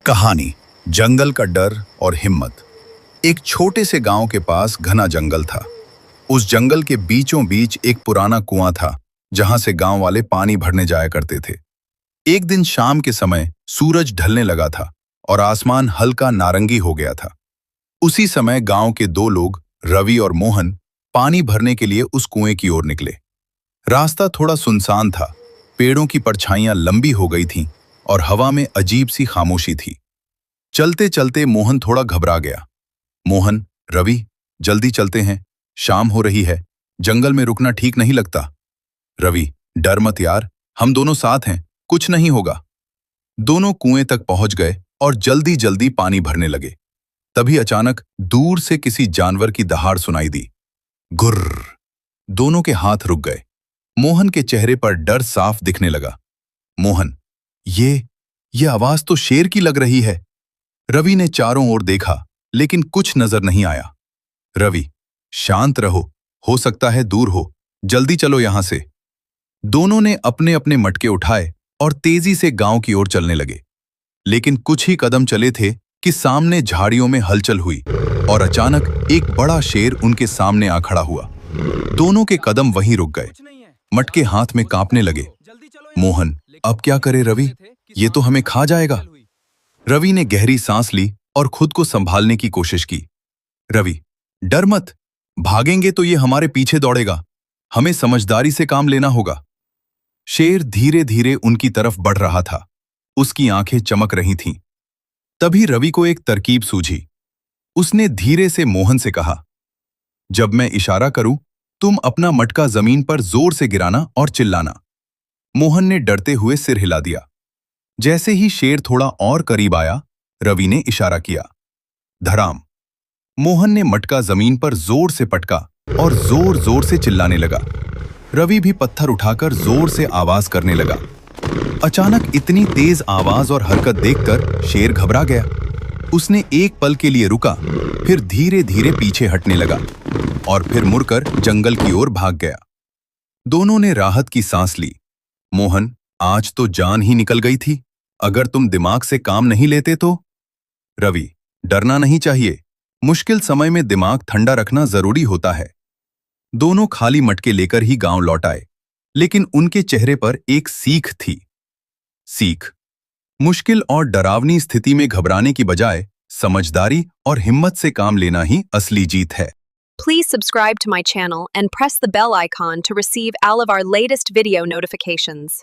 कहानी जंगल का डर और हिम्मत। एक छोटे से गांव के पास घना जंगल था। उस जंगल के बीचों बीच एक पुराना कुआं था जहां से गांव वाले पानी भरने जाया करते थे। एक दिन शाम के समय सूरज ढलने लगा था और आसमान हल्का नारंगी हो गया था। उसी समय गांव के दो लोग रवि और मोहन पानी भरने के लिए उस कुएं की ओर निकले। रास्ता थोड़ा सुनसान था, पेड़ों की परछाइयां लंबी हो गई थीं और हवा में अजीब सी खामोशी थी। चलते चलते मोहन थोड़ा घबरा गया। मोहन, रवि, जल्दी चलते हैं, शाम हो रही है, जंगल में रुकना ठीक नहीं लगता। रवि, डर मत यार, हम दोनों साथ हैं, कुछ नहीं होगा। दोनों कुएं तक पहुंच गए और जल्दी जल्दी पानी भरने लगे। तभी अचानक दूर से किसी जानवर की दहाड़ सुनाई दी। गुर्र! दोनों के हाथ रुक गए। मोहन के चेहरे पर डर साफ दिखने लगा। मोहन, ये आवाज तो शेर की लग रही है। रवि ने चारों ओर देखा, लेकिन कुछ नजर नहीं आया। रवि, शांत रहो, हो सकता है दूर हो, जल्दी चलो यहां से। दोनों ने अपने अपने मटके उठाए और तेजी से गांव की ओर चलने लगे। लेकिन कुछ ही कदम चले थे कि सामने झाड़ियों में हलचल हुई और अचानक एक बड़ा शेर उनके सामने आ खड़ा हुआ। दोनों के कदम वहीं रुक गए, मटके हाथ में कांपने लगे। मोहन, अब क्या करे रवि, ये तो हमें खा जाएगा। रवि ने गहरी सांस ली और खुद को संभालने की कोशिश की। रवि, डर मत, भागेंगे तो ये हमारे पीछे दौड़ेगा, हमें समझदारी से काम लेना होगा। शेर धीरे धीरे उनकी तरफ बढ़ रहा था, उसकी आंखें चमक रही थीं। तभी रवि को एक तरकीब सूझी। उसने धीरे से मोहन से कहा, जब मैं इशारा करूं, तुम अपना मटका जमीन पर जोर से गिराना और चिल्लाना। मोहन ने डरते हुए सिर हिला दिया। जैसे ही शेर थोड़ा और करीब आया, रवि ने इशारा किया। धड़ाम! मोहन ने मटका जमीन पर जोर से पटका और जोर जोर से चिल्लाने लगा। रवि भी पत्थर उठाकर जोर से आवाज करने लगा। अचानक इतनी तेज आवाज और हरकत देखकर शेर घबरा गया। उसने एक पल के लिए रुका, फिर धीरे धीरे पीछे हटने लगा और फिर मुड़कर जंगल की ओर भाग गया। दोनों ने राहत की सांस ली। मोहन, आज तो जान ही निकल गई थी, अगर तुम दिमाग से काम नहीं लेते तो। रवि, डरना नहीं चाहिए, मुश्किल समय में दिमाग ठंडा रखना जरूरी होता है। दोनों खाली मटके लेकर ही गांव लौट आए, लेकिन उनके चेहरे पर एक सीख थी। सीख: मुश्किल और डरावनी स्थिति में घबराने की बजाय समझदारी और हिम्मत से काम लेना ही असली जीत है। Please subscribe to my channel and press the bell icon to receive all of our latest video notifications.